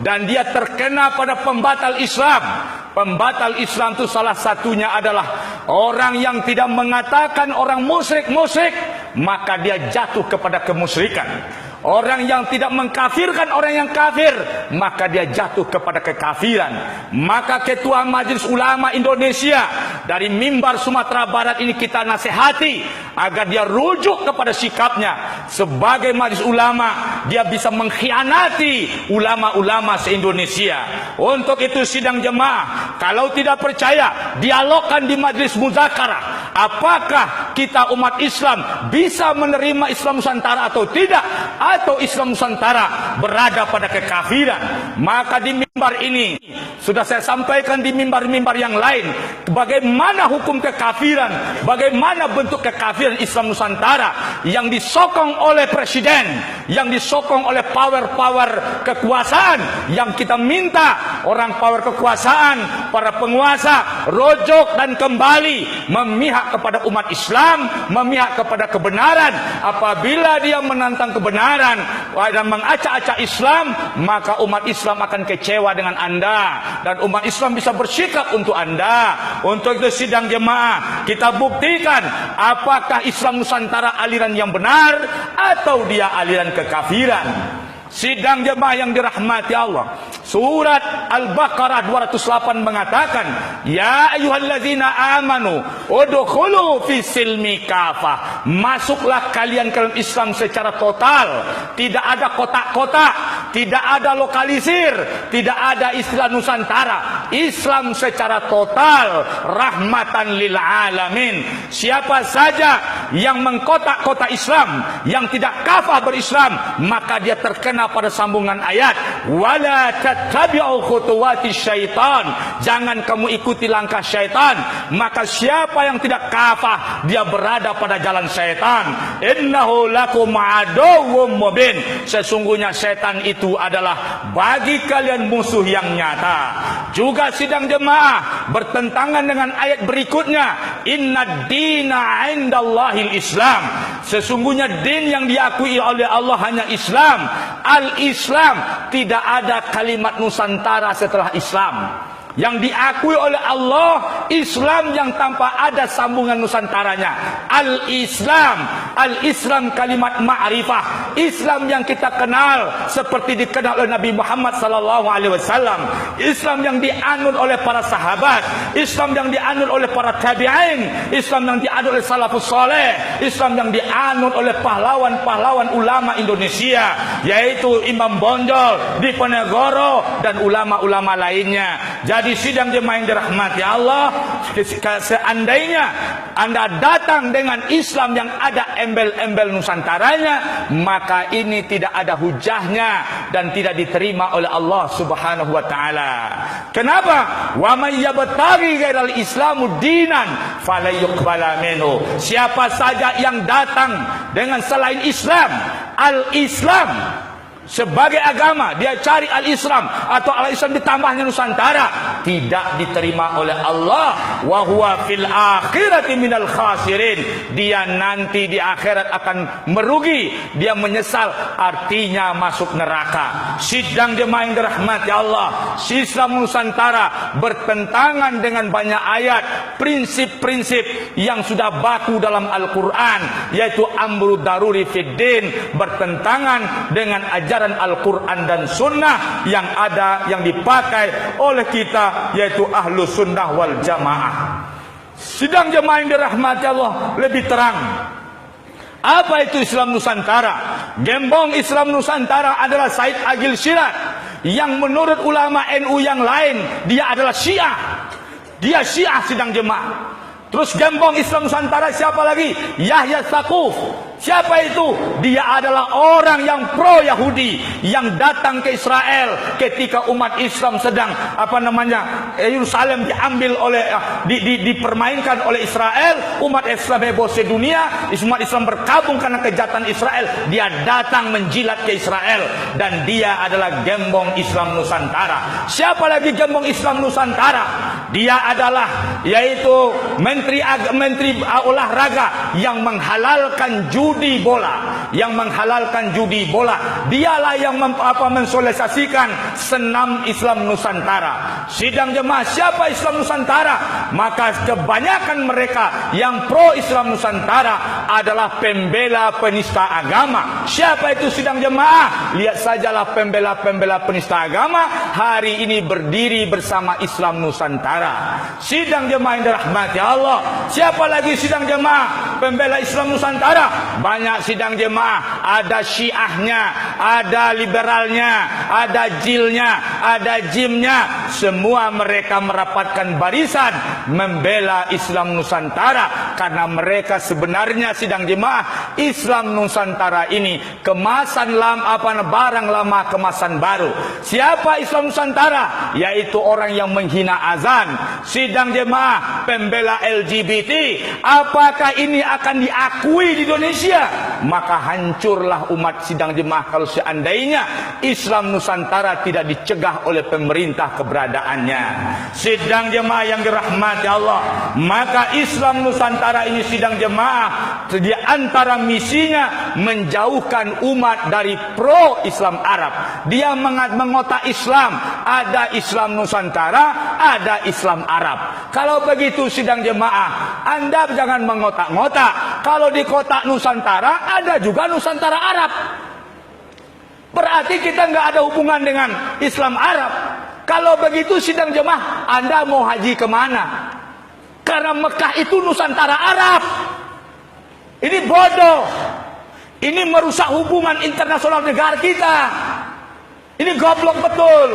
dan dia terkena pada pembatal Islam. Pembatal Islam itu salah satunya adalah orang yang tidak mengatakan orang musyrik, maka dia jatuh kepada kemusyrikan. Orang yang tidak mengkafirkan orang yang kafir, maka dia jatuh kepada kekafiran. Maka Ketua Majelis Ulama Indonesia dari mimbar Sumatera Barat ini kita nasihati agar dia rujuk kepada sikapnya. Sebagai majelis ulama, dia bisa mengkhianati ulama-ulama se-Indonesia. Untuk itu sidang jemaah, kalau tidak percaya, dialogkan di majelis muzakarah. Apakah kita umat Islam bisa menerima Islam Nusantara atau tidak? Atau Islam Nusantara berada pada kekafiran? Maka di mimbar ini sudah saya sampaikan di mimbar-mimbar yang lain, bagaimana hukum kekafiran, bagaimana bentuk kekafiran Islam Nusantara yang disokong oleh presiden, yang disokong oleh power-power kekuasaan, yang kita minta orang power kekuasaan, para penguasa rojok dan kembali memihak kepada umat Islam, memihak kepada kebenaran. Apabila dia menantang kebenaran dan mengacak-acak Islam, maka umat Islam akan kecewa dengan Anda dan umat Islam bisa bersikap untuk Anda. Untuk itu sidang jemaah, kita buktikan apakah Islam Nusantara aliran yang benar atau dia aliran kekafiran. Sidang jemaah yang dirahmati Allah, surat Al-Baqarah 208 mengatakan, ya ayyuhalladzina amanu udkhulu fi silmi kafah. Masuklah kalian ke dalam Islam secara total, tidak ada kotak-kotak, tidak ada lokalisir, tidak ada istilah Nusantara. Islam secara total, rahmatan lil alamin. Siapa saja yang mengkotak-kotak Islam, yang tidak kafah berislam, maka dia terkena pada sambungan ayat, wala tattabi'u khutuwati syaitan. Jangan kamu ikuti langkah syaitan. Maka siapa yang tidak kafah, dia berada pada jalan syaitan. Innahu lakum aduwwum mubin. Sesungguhnya syaitan itu adalah bagi kalian musuh yang nyata. Juga sidang jemaah bertentangan dengan ayat berikutnya, innad dina 'indallahil Islam. Sesungguhnya din yang diakui oleh Allah hanya Islam. Al-Islam, tidak ada kalimat Nusantara setelah Islam. Yang diakui oleh Allah Islam yang tanpa ada sambungan Nusantaranya. Al-Islam, Al-Islam kalimat ma'rifah, Islam yang kita kenal seperti dikenal oleh Nabi Muhammad SAW. Islam yang dianut oleh para sahabat, Islam yang dianut oleh para tabi'in, Islam yang dianut oleh salafus saleh, Islam yang dianut oleh pahlawan-pahlawan ulama Indonesia, yaitu Imam Bonjol, Diponegoro dan ulama-ulama lainnya. Jadi sidang jemaah yang dirahmati Allah, seandainya Anda datang dengan Islam yang ada embel-embel Nusantaranya, maka ini tidak ada hujahnya dan tidak diterima oleh Allah Subhanahu wa taala. Kenapa? Wa may yabtaghi ghairal islamu dinan falayuqbala minhu. Siapa saja yang datang dengan selain Islam, al-Islam sebagai agama, dia cari al-Islam atau al-Islam ditambahnya Nusantara, tidak diterima oleh Allah. Wa huwa fil akhirati minal khasirin. Dia nanti di akhirat akan merugi, dia menyesal, artinya masuk neraka. Sidang jemaah yang dirahmati Allah, Islam Nusantara bertentangan dengan banyak ayat, prinsip-prinsip yang sudah baku dalam Al-Quran, yaitu amru daruri fid din, bertentangan dengan ajaran Al-Quran dan Sunnah yang ada, yang dipakai oleh kita, yaitu Ahlus Sunnah wal Jamaah. Sidang jemaah yang dirahmati Allah, lebih terang apa itu Islam Nusantara. Gembong Islam Nusantara adalah Said Agil Sirat, yang menurut ulama NU yang lain dia adalah Syiah. Dia Syiah sidang jemaah. Terus gembong Islam Nusantara siapa lagi? Yahya Saquf. Siapa itu? Dia adalah orang yang pro Yahudi yang datang ke Israel ketika umat Islam sedang Yerusalem diambil oleh dipermainkan oleh Israel. Umat Islam heboh sedunia, umat Islam berkabung karena kejahatan Israel. Dia datang menjilat ke Israel dan dia adalah gembong Islam Nusantara. Siapa lagi gembong Islam Nusantara? Dia adalah yaitu menteri olahraga yang menghalalkan judi bola, yang menghalalkan judi bola. Dialah yang mensosialisasikan senam Islam Nusantara. Sidang jemaah, siapa Islam Nusantara? Maka kebanyakan mereka yang pro Islam Nusantara adalah pembela penista agama. Siapa itu sidang jemaah? Lihat sajalah pembela-pembela penista agama hari ini berdiri bersama Islam Nusantara. Sidang jemaah yang dirahmati Allah, siapa lagi sidang jemaah pembela Islam Nusantara? Banyak sidang jemaah, ada Syiahnya, ada liberalnya, ada jilnya, ada jimnya. Semua mereka merapatkan barisan membela Islam Nusantara, karena mereka sebenarnya sidang jemaah Islam Nusantara ini kemasan barang lama kemasan baru. Siapa Islam Nusantara? Yaitu orang yang menghina azan. Sidang jemaah pembela LGBT, apakah ini akan diakui di Indonesia? Maka hancurlah umat sidang jemaah kalau seandainya Islam Nusantara tidak dicegah oleh pemerintah keberadaannya. Sidang jemaah yang dirahmati Allah, maka Islam Nusantara ini sidang jemaah di antara misinya menjauhkan umat dari pro Islam Arab. Dia mengotak Islam, ada Islam Nusantara, ada Islam Arab. Kalau begitu sidang jemaah, Anda jangan mengotak-ngotak. Kalau di kotak Nusantara ada juga Nusantara Arab. Berarti kita nggak ada hubungan dengan Islam Arab. Kalau begitu sidang jemaah, Anda mau haji kemana? Karena Mekah itu Nusantara Arab. Ini bodoh. Ini merusak hubungan internasional negara kita. Ini goblok betul.